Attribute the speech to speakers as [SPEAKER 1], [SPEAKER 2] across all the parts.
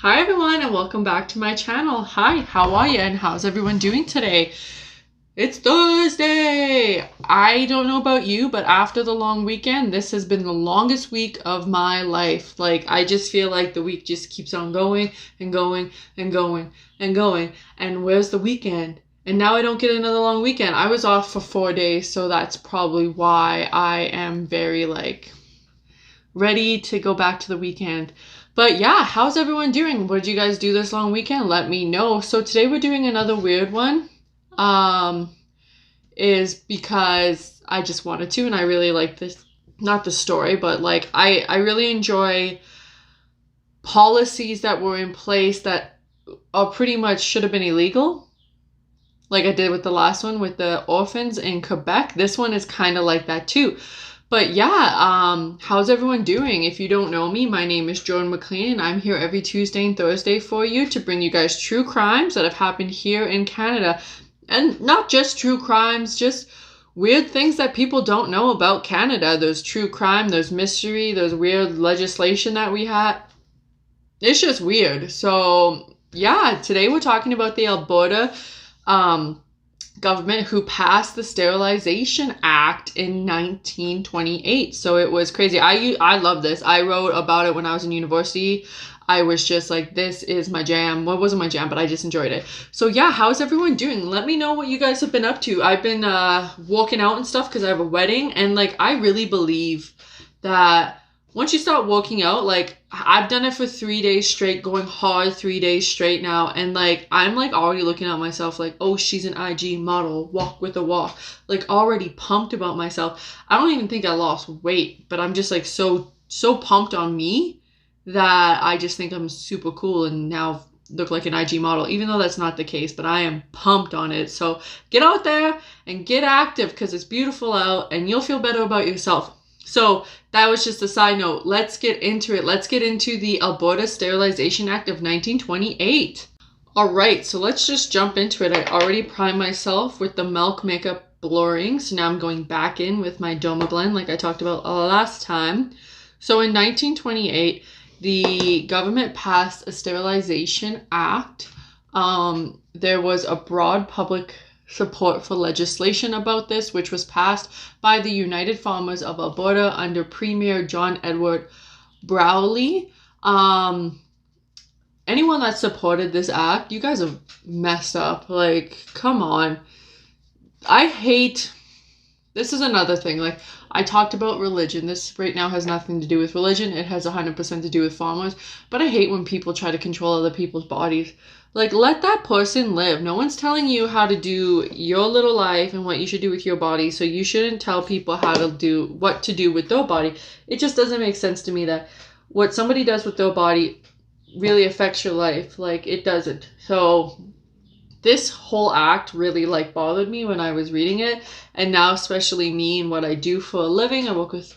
[SPEAKER 1] Hi everyone and welcome back to my channel. Hi, how are you and how's everyone doing today? It's Thursday! I don't know about you, but after the long weekend, this has been the longest week of my life. Like, I just feel like the week just keeps on going and going and going and going. And where's the weekend? And now I don't get another long weekend. I was off for 4 days, so that's probably why I am very ready to go back to the weekend. But yeah, how's everyone doing? What did you guys do this long weekend? Let me know. So today we're doing another weird one. Is because I just wanted to, and I really like this, not the story, but like I really enjoy policies that were in place that are pretty much should have been illegal. Like I did with the last one with the orphans in Quebec. This one is kind of like that too. But yeah, how's everyone doing? If you don't know me, my name is Jordan McLean, and I'm here every Tuesday and Thursday for you to bring you guys true crimes that have happened here in Canada. And not just true crimes, just weird things that people don't know about Canada. There's true crime, there's mystery, there's weird legislation that we had. It's just weird. So yeah, today we're talking about the Alberta government who passed the Sterilization Act in 1928. So it was crazy. I love this. I wrote about it when I was in university. I was just like, this is my jam. Well, it wasn't my jam, but I just enjoyed it. So yeah, how's everyone doing? Let me know what you guys have been up to. I've been walking out and stuff because I have a wedding, and like I really believe that once you start working out, like I've done it for 3 days straight, going hard 3 days straight now. And like, I'm like already looking at myself like, oh, she's an IG model, walk with a walk, like already pumped about myself. I don't even think I lost weight, but I'm just like so pumped on me that I just think I'm super cool and now look like an IG model, even though that's not the case, but I am pumped on it. So get out there and get active because it's beautiful out and you'll feel better about yourself. So that was just a side note. Let's get into it. Let's get into the Alberta Sterilization Act of 1928. All right, so let's just jump into it. I already primed myself with the Milk Makeup Blurring. So now I'm going back in with my Doma Blend like I talked about last time. So in 1928, the government passed a Sterilization Act. There was a broad public support for legislation about this, which was passed by the United Farmers of Alberta under Premier John Edward Browley. Anyone that supported this act, you guys have messed up. Like, come on. This is another thing. Like, I talked about religion. This right now has nothing to do with religion. It has 100% to do with farmers. But I hate when people try to control other people's bodies. Like, let that person live. No one's telling you how to do your little life and what you should do with your body. So you shouldn't tell people what to do with their body. It just doesn't make sense to me that what somebody does with their body really affects your life. Like, it doesn't. So this whole act really bothered me when I was reading it. And now, especially me and what I do for a living, I work with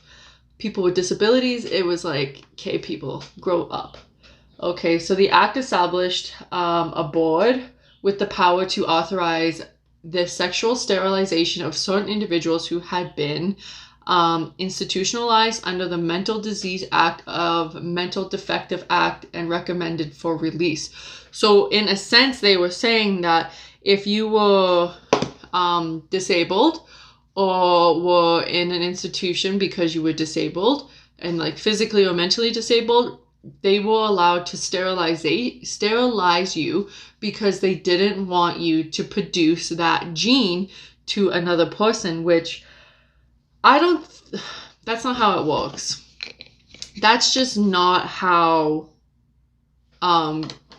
[SPEAKER 1] people with disabilities. It was like, okay, people, grow up. Okay, so the act established a board with the power to authorize the sexual sterilization of certain individuals who had been institutionalized under the Mental Disease Act of Mental Defective Act and recommended for release. So in a sense, they were saying that if you were disabled or were in an institution because you were disabled and like physically or mentally disabled, they were allowed to sterilize you because they didn't want you to produce that gene to another person, which that's not how it works. That's just not how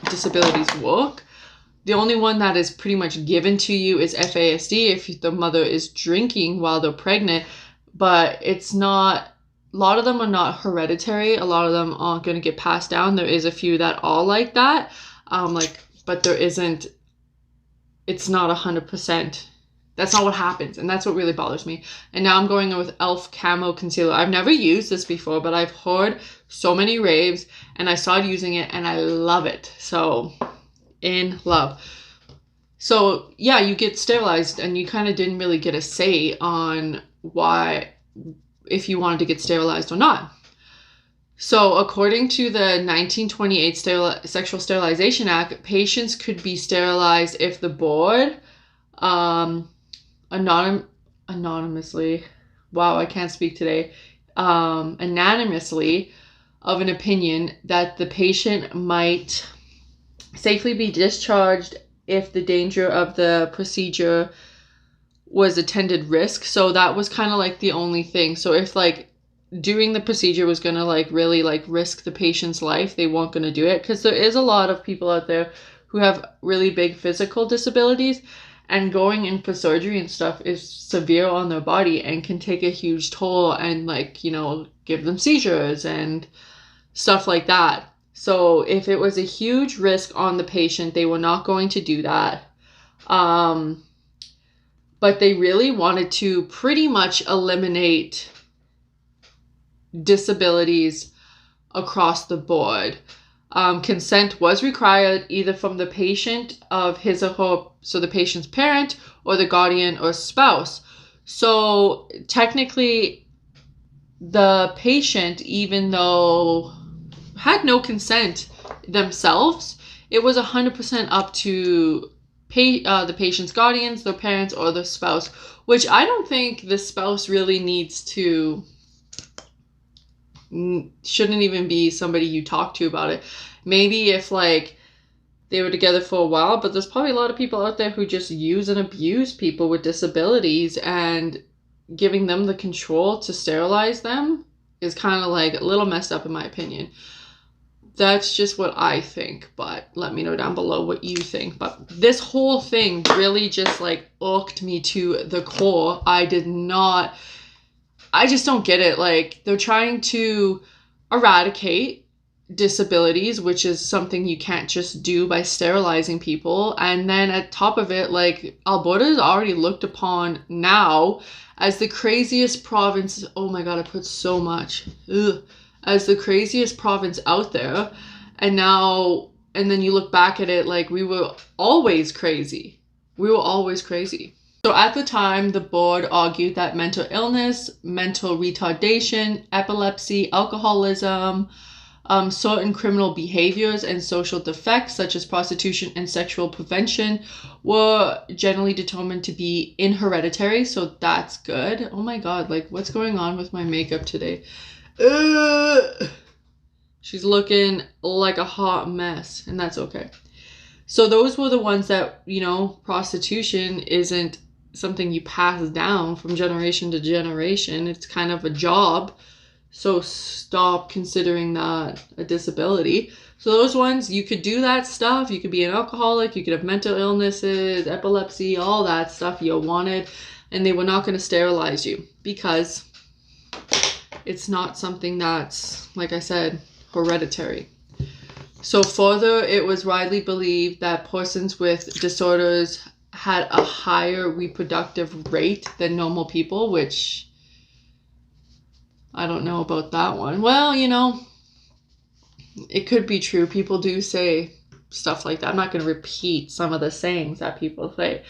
[SPEAKER 1] disabilities work. The only one that is pretty much given to you is FASD if the mother is drinking while they're pregnant, but it's not. A lot of them are not hereditary. A lot of them aren't going to get passed down. There is a few that are like that. But there isn't, it's not 100%. That's not what happens. And that's what really bothers me. And now I'm going in with e.l.f. Camo Concealer. I've never used this before, but I've heard so many raves and I started using it and I love it. So, in love. So, yeah, you get sterilized and you kind of didn't really get a say on if you wanted to get sterilized or not. So according to the 1928 Sexual Sterilization Act, patients could be sterilized if the board um, anonymously, wow, I can't speak today, unanimously of an opinion that the patient might safely be discharged if the danger of the procedure was attended risk. So that was kind of like the only thing. So if like doing the procedure was going to like really like risk the patient's life, they weren't going to do it, because there is a lot of people out there who have really big physical disabilities, and going in for surgery and stuff is severe on their body and can take a huge toll and like, you know, give them seizures and stuff like that. So if it was a huge risk on the patient, they were not going to do that. But they really wanted to pretty eliminate disabilities across the board. Consent was required either from the patient of his or her, so the patient's parent or the guardian or spouse. So technically the patient, even though had no consent themselves, it was 100% up to the patient's guardians, their parents, or the spouse, which I don't think the spouse really needs to, shouldn't even be somebody you talk to about it. Maybe if like they were together for a while, but there's probably a lot of people out there who just use and abuse people with disabilities, and giving them the control to sterilize them is kind of like a little messed up in my opinion. That's just what I think, but let me know down below what you think. But this whole thing really just like irked me to the core. I just don't get it. Like, they're trying to eradicate disabilities, which is something you can't just do by sterilizing people. And then at top of it, like, Alberta is already looked upon now as the craziest province. Oh my God, I put so much. Ugh. As the craziest province out there. And then you look back at it, like, we were always crazy. We were always crazy. So at the time, the board argued that mental illness, mental retardation, epilepsy, alcoholism, certain criminal behaviors and social defects such as prostitution and sexual prevention were generally determined to be inhereditary. So that's good. Oh my God, like, what's going on with my makeup today? She's looking like a hot mess, and that's okay. So those were the ones that, you know, prostitution isn't something you pass down from generation to generation. It's kind of a job. So stop considering that a disability. So those ones, you could do that stuff. You could be an alcoholic. You could have mental illnesses, epilepsy, all that stuff you wanted. And they were not going to sterilize you because it's not something that's, like I said, hereditary. So further, it was widely believed that persons with disorders had a higher reproductive rate than normal people, which I don't know about that one. Well, you know, it could be true. People do say stuff like that. I'm not going to repeat some of the sayings that people say,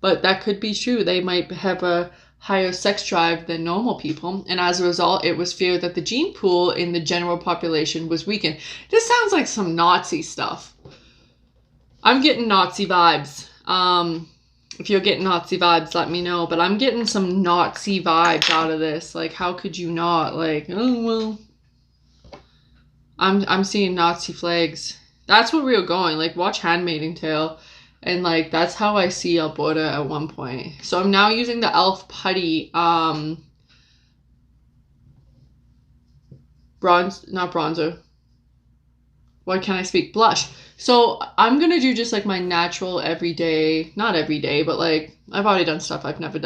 [SPEAKER 1] but that could be true. They might have a higher sex drive than normal people, and as a result, it was feared that the gene pool in the general population was weakened. This sounds like some Nazi stuff. I'm getting Nazi vibes. If you're getting Nazi vibes, let me know, but I'm getting some Nazi vibes out of this. Like, how could you not? Like, oh, well, I'm seeing Nazi flags. That's where we were going. Like, watch Handmaid's Tale. And like, that's how I see Alberta at one point. So I'm now using the e.l.f. putty, not bronzer. Why can't I speak? Blush. So I'm going to do just like my natural everyday, not every day, but like, I've already done stuff I've never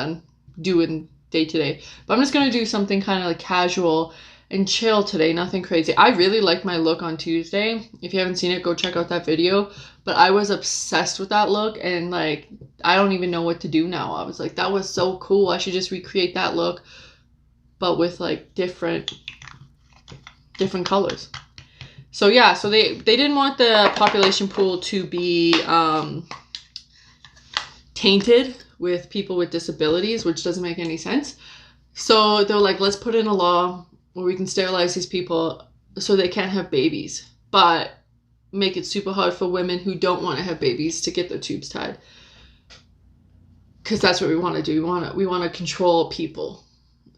[SPEAKER 1] doing day to day. But I'm just going to do something kind of like casual and chill today, nothing crazy. I really liked my look on Tuesday. If you haven't seen it, go check out that video. But I was obsessed with that look, and like, I don't even know what to do now. I was like, that was so cool. I should just recreate that look, but with like different colors. So yeah, so they didn't want the population pool to be tainted with people with disabilities, which doesn't make any sense. So they're like, let's put in a law where we can sterilize these people so they can't have babies, but make it super hard for women who don't want to have babies to get their tubes tied. Because that's what we want to do. We want to control people,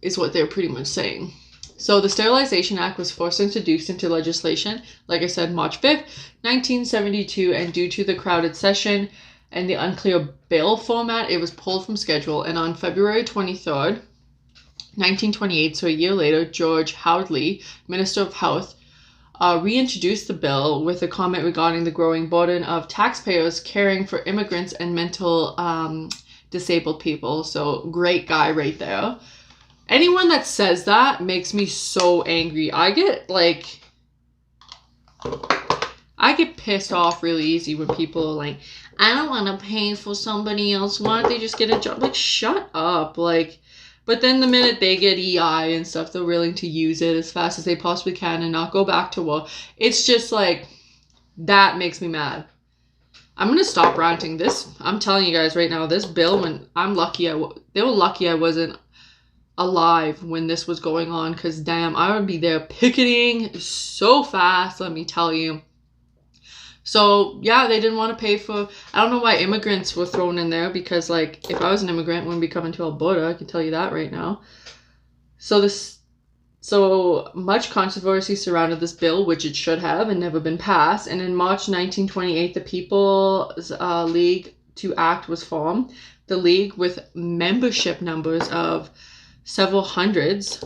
[SPEAKER 1] is what they're pretty much saying. So the Sterilization Act was first introduced into legislation, like I said, March 5th, 1972, and due to the crowded session and the unclear bill format, it was pulled from schedule. And on February 23rd, 1928, so a year later, George Hoadley, Minister of Health, reintroduced the bill with a comment regarding the growing burden of taxpayers caring for immigrants and mental disabled people. So great guy right there. Anyone that says that makes me so angry. I get pissed off really easy when people are like, I don't want to pay for somebody else. Why don't they just get a job? Like, shut up. Like, but then the minute they get EI and stuff, they're willing to use it as fast as they possibly can and not go back to work. It's just like, that makes me mad. I'm going to stop ranting. I'm telling you guys right now, this bill, when they were lucky I wasn't alive when this was going on, because damn, I would be there picketing so fast, let me tell you. So yeah, they didn't want to pay for, I don't know why immigrants were thrown in there, because like if I was an immigrant, I wouldn't be coming to Alberta, I can tell you that right now. So much controversy surrounded this bill, which it should have and never been passed. And in March 1928, the People's League to Act was formed. The league, with membership numbers of several hundreds,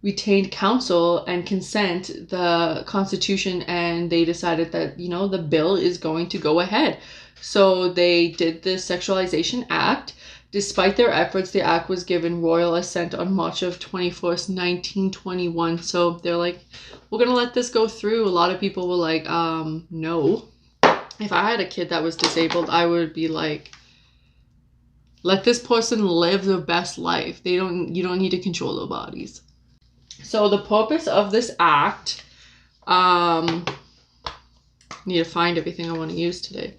[SPEAKER 1] retained counsel and consent the Constitution, and they decided that, the bill is going to go ahead. So they did the Sexualization Act. Despite their efforts, the act was given royal assent on March of 21st, 1921. So they're like, we're going to let this go through. A lot of people were like, no. If I had a kid that was disabled, I would be like, let this person live their best life. You don't need to control their bodies. So the purpose of this act, need to find everything I want to use today.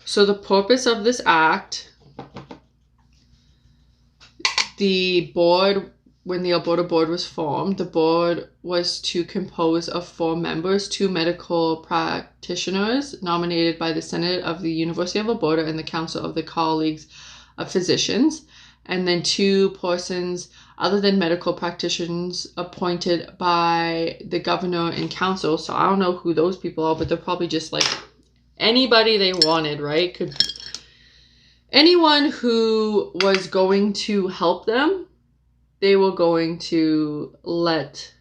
[SPEAKER 1] So the purpose of this act, the board, when the Alberta board was formed, the board was to compose of 4 members, 2 medical practitioners nominated by the Senate of the University of Alberta and the Council of the Colleges of Physicians, and then 2 persons other than medical practitioners appointed by the governor and council. So I don't know who those people are, but they're probably just like anybody they wanted, right? Anyone who was going to help them, they were going to let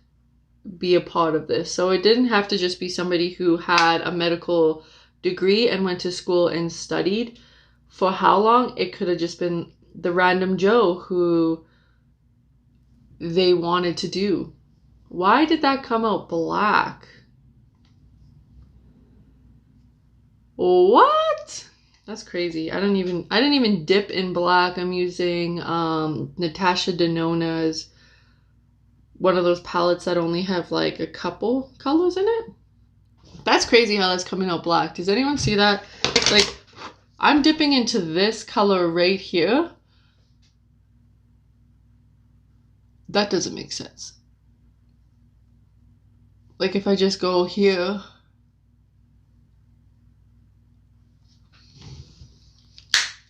[SPEAKER 1] be a part of this. So it didn't have to just be somebody who had a medical degree and went to school and studied for how long. It could have just been the random Joe who they wanted to do. Why did that come out black? What? That's crazy. I didn't even dip in black. I'm using Natasha Denona's, one of those palettes that only have like a couple colors in it. That's crazy how that's coming out black. Does anyone see that? Like, I'm dipping into this color right here. That doesn't make sense. Like if I just go here,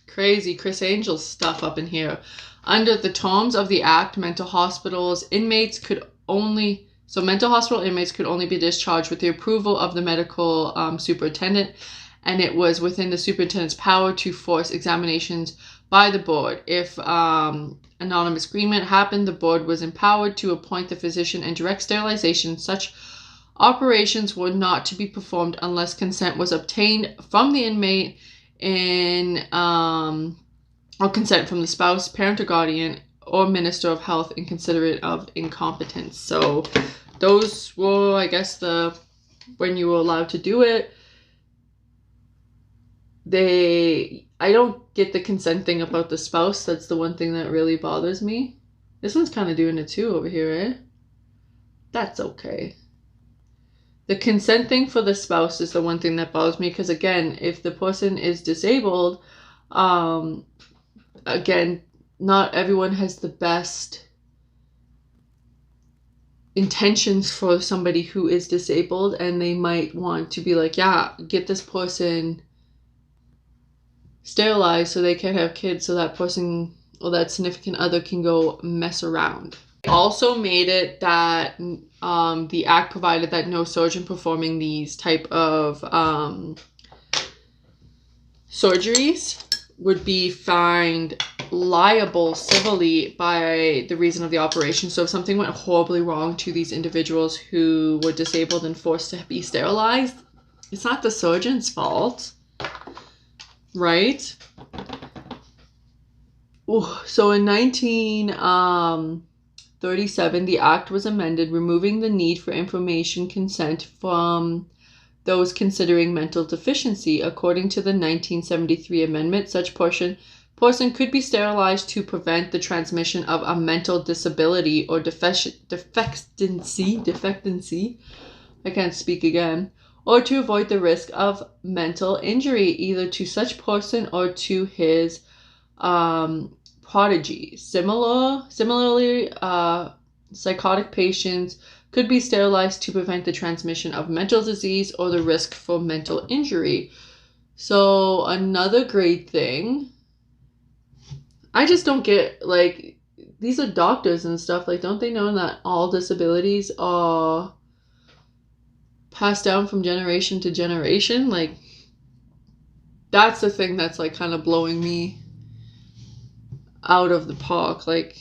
[SPEAKER 1] crazy Chris Angel stuff up in here. Under the terms of the act, mental hospital inmates could only be discharged with the approval of the medical superintendent, and it was within the superintendent's power to force examinations by the board. If anonymous agreement happened, the board was empowered to appoint the physician and direct sterilization. Such operations were not to be performed unless consent was obtained from the inmate or consent from the spouse, parent or guardian, or minister of health in considerate of incompetence. So those were, I guess, when you were allowed to do it. I don't get the consent thing about the spouse. That's the one thing that really bothers me. This one's kind of doing it too over here, eh? That's okay. The consent thing for the spouse is the one thing that bothers me, because again, if the person is disabled, again, not everyone has the best intentions for somebody who is disabled, and they might want to be like, yeah, get this person sterilized so they can have kids, so that person or that significant other can go mess around. Also made it that the act provided that no surgeon performing these type of surgeries would be fined liable civilly by the reason of the operation. So if something went horribly wrong to these individuals who were disabled and forced to be sterilized, it's not the surgeon's fault, right? Ooh, so in 1937, the act was amended, removing the need for information consent from those considering mental deficiency. According to the 1973 amendment, such person could be sterilized to prevent the transmission of a mental disability or defectancy, I can't speak again, or to avoid the risk of mental injury either to such person or to his prodigy. Similarly, psychotic patients could be sterilized to prevent the transmission of mental disease or the risk for mental injury. So another great thing, I just don't get, like, these are doctors and stuff, like, don't they know that all disabilities are passed down from generation to generation? Like, that's the thing that's like kind of blowing me out of the park. Like,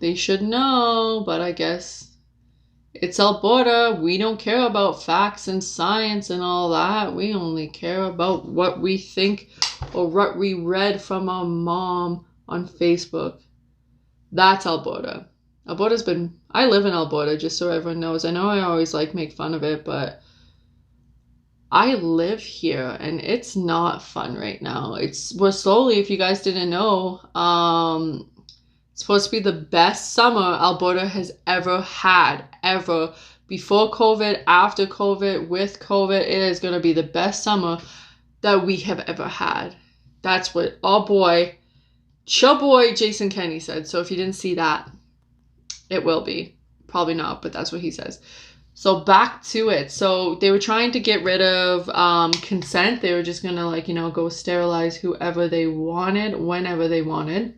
[SPEAKER 1] they should know, but I guess it's Alberta. We don't care about facts and science and all that. We only care about what we think or what we read from our mom on Facebook. That's Alberta. Alberta's been... I live in Alberta, just so everyone knows. I know I always like make fun of it, but I live here and it's not fun right now. We're slowly, if you guys didn't know, it's supposed to be the best summer Alberta has ever had, ever. Before COVID, after COVID, with COVID, it is going to be the best summer that we have ever had. That's what our boy, chill boy Jason Kenney said. So if you didn't see that, it will be. Probably not, but that's what he says. So back to it. So they were trying to get rid of consent. They were just going to, like, you know, go sterilize whoever they wanted, whenever they wanted.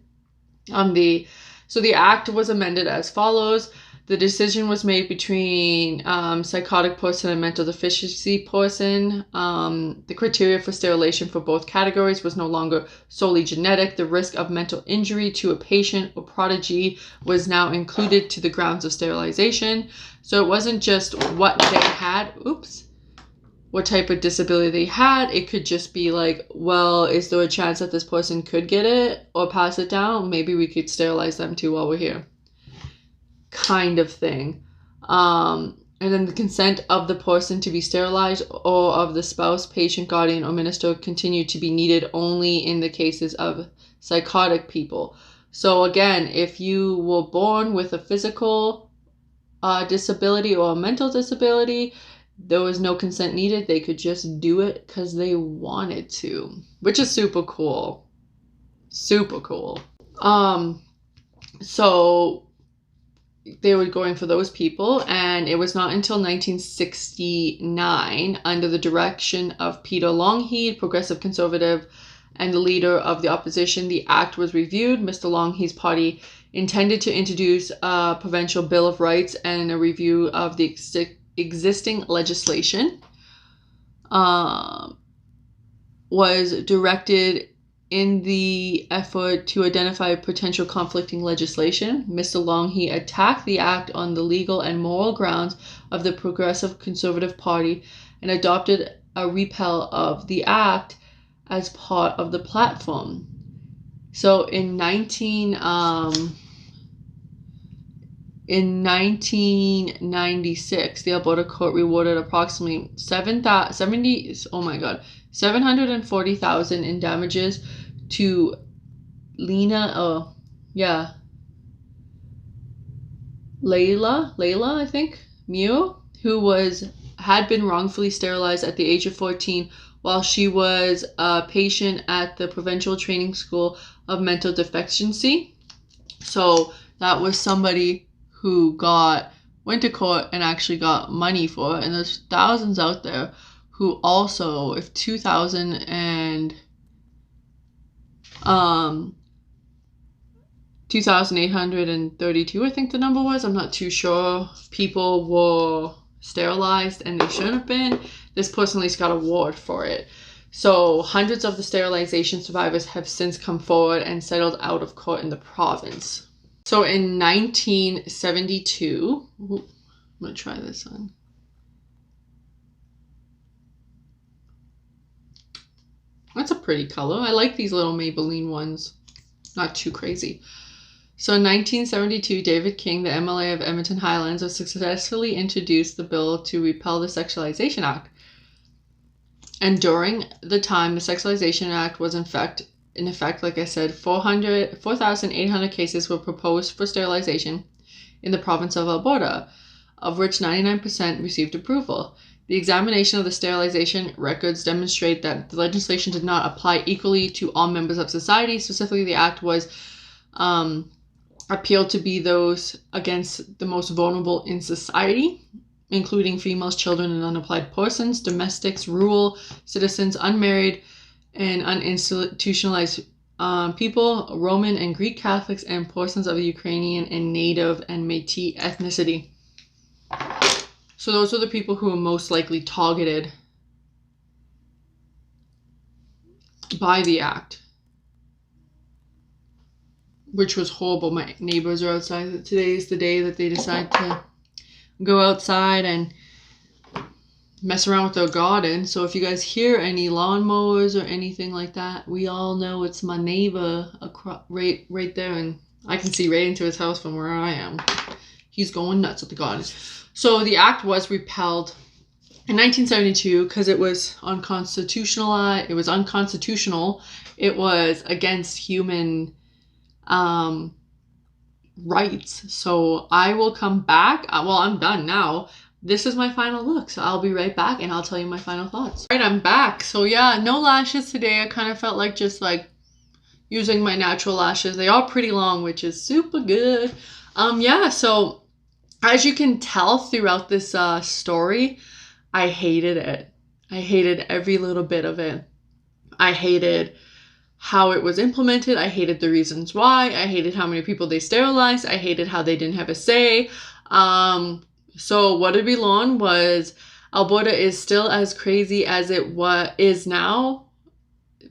[SPEAKER 1] So the act was amended as follows. The decision was made between psychotic person and mental deficiency person. The criteria for sterilization for both categories was no longer solely genetic. The risk of mental injury to a patient or prodigy was now included to the grounds of sterilization. So it wasn't just what they had, what type of disability they had. It could just be like, well, is there a chance that this person could get it or pass it down? Maybe we could sterilize them too while we're here. Kind of thing. And then the consent of the person to be sterilized or of the spouse, patient, guardian, or minister continued to be needed only in the cases of psychotic people. So again, if you were born with a physical disability or a mental disability, there was no consent needed. They could just do it because they wanted to, which is super cool. Super cool. So they were going for those people, and it was not until 1969, under the direction of Peter Longhead, progressive conservative and the leader of the opposition, the act was reviewed. Mr. Longhead's party intended to introduce a provincial Bill of Rights and a review of the existing legislation was directed in the effort to identify potential conflicting legislation. Mr. Longhead attacked the act on the legal and moral grounds of the Progressive Conservative Party and adopted a repeal of the act as part of the platform. So in 1996, the Alberta court rewarded approximately $740,000 in damages to Layla, I think, Mew, who had been wrongfully sterilized at the age of 14 while she was a patient at the Provincial Training School of Mental Deficiency. So that was somebody who got went to court and actually got money for it. And there's thousands out there who also, if 2,832, I think the number was, I'm not too sure, people were sterilized and they shouldn't have been, this person at least got an award for it. So hundreds of the sterilization survivors have since come forward and settled out of court in the province. So in 1972, I'm gonna try this on. That's a pretty color. I like these little Maybelline ones. Not too crazy. So in 1972, David King, the MLA of Edmonton Highlands, successfully introduced the bill to repeal the Sexualization Act. And during the time the Sexualization Act was in effect, like I said, 4,800 cases were proposed for sterilization in the province of Alberta, of which 99% received approval. The examination of the sterilization records demonstrate that the legislation did not apply equally to all members of society. Specifically, the act was appealed to be those against the most vulnerable in society, including females, children, and unemployed persons, domestics, rural citizens, unmarried and uninstitutionalized people, Roman and Greek Catholics, and persons of the Ukrainian and Native and Métis ethnicity. So those are the people who are most likely targeted by the act, which was horrible. My neighbors are outside. Today is the day that they decide to go outside and mess around with their garden. So if you guys hear any lawnmowers or anything like that, we all know it's my neighbor right there, and I can see right into his house from where I am. He's going nuts at the garden. So the act was repealed in 1972 because it was unconstitutional. It was unconstitutional. It was against human rights. So I will come back. Well, I'm done now. This is my final look. So I'll be right back and I'll tell you my final thoughts. All right, I'm back. So yeah, no lashes today. I kind of felt like just like using my natural lashes. They are pretty long, which is super good. Yeah, so as you can tell throughout this story, I hated it. I hated every little bit of it. I hated how it was implemented. I hated the reasons why. I hated how many people they sterilized. I hated how they didn't have a say. So what did we learn was Alberta is still as crazy as it is now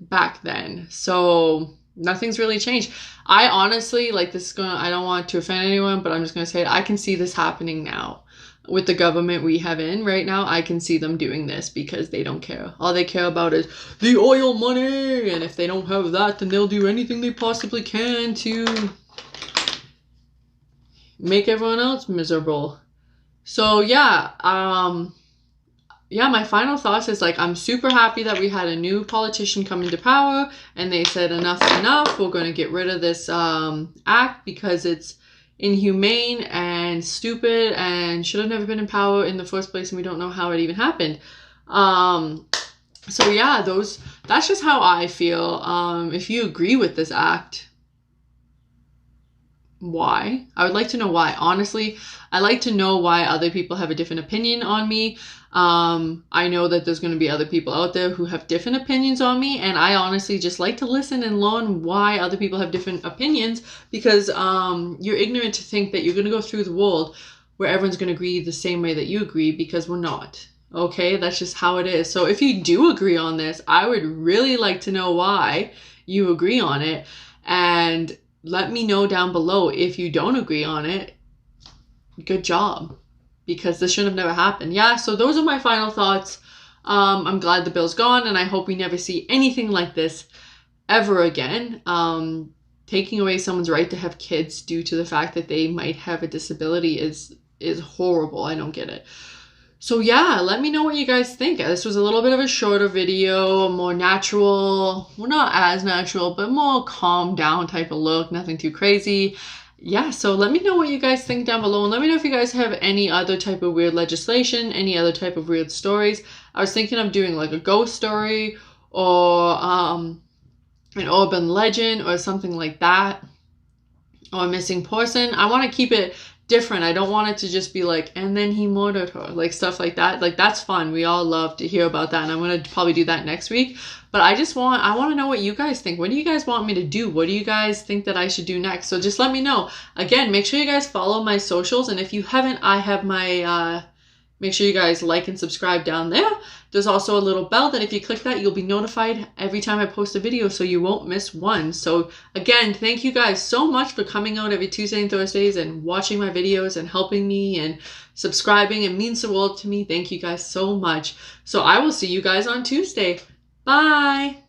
[SPEAKER 1] back then. So nothing's really changed. I honestly, like, I don't want to offend anyone, but I'm just going to say it. I can see this happening now. With the government we have in right now, I can see them doing this because they don't care. All they care about is the oil money. And if they don't have that, then they'll do anything they possibly can to make everyone else miserable. So yeah, my final thoughts is like, I'm super happy that we had a new politician come into power and they said enough's enough. We're going to get rid of this act because it's inhumane and stupid and should have never been in power in the first place, and we don't know how it even happened. So yeah, that's just how I feel. If you agree with this act, why? I would like to know why. Honestly, I like to know why other people have a different opinion on me. I know that there's going to be other people out there who have different opinions on me, and I honestly just like to listen and learn why other people have different opinions, because you're ignorant to think that you're going to go through the world where everyone's going to agree the same way that you agree, because we're not. Okay, that's just how it is. So if you do agree on this, I would really like to know why you agree on it, and let me know down below if you don't agree on it. Good job, because this should have never happened. Yeah, so those are my final thoughts. I'm glad the bill's gone, and I hope we never see anything like this ever again. Taking away someone's right to have kids due to the fact that they might have a disability is horrible. I don't get it. So yeah, let me know what you guys think. This was a little bit of a shorter video, more natural, well, not as natural, but more calm down type of look, nothing too crazy. Yeah, so let me know what you guys think down below, and let me know if you guys have any other type of weird legislation, any other type of weird stories. I was thinking of doing like a ghost story or an urban legend or something like that, or a missing person. I want to keep it different. I don't want it to just be like, and then he murdered her, like stuff like that. Like that's fun. We all love to hear about that, and I'm gonna probably do that next week. But I want to know what you guys think. What do you guys want me to do? What do you guys think that I should do next? So just let me know. Again, make sure you guys follow my socials, and if you haven't, I have my make sure you guys like and subscribe down there. There's also a little bell that if you click that, you'll be notified every time I post a video, so you won't miss one. So again, thank you guys so much for coming out every Tuesday and Thursdays and watching my videos and helping me and subscribing. It means the world to me. Thank you guys so much. So I will see you guys on Tuesday. Bye.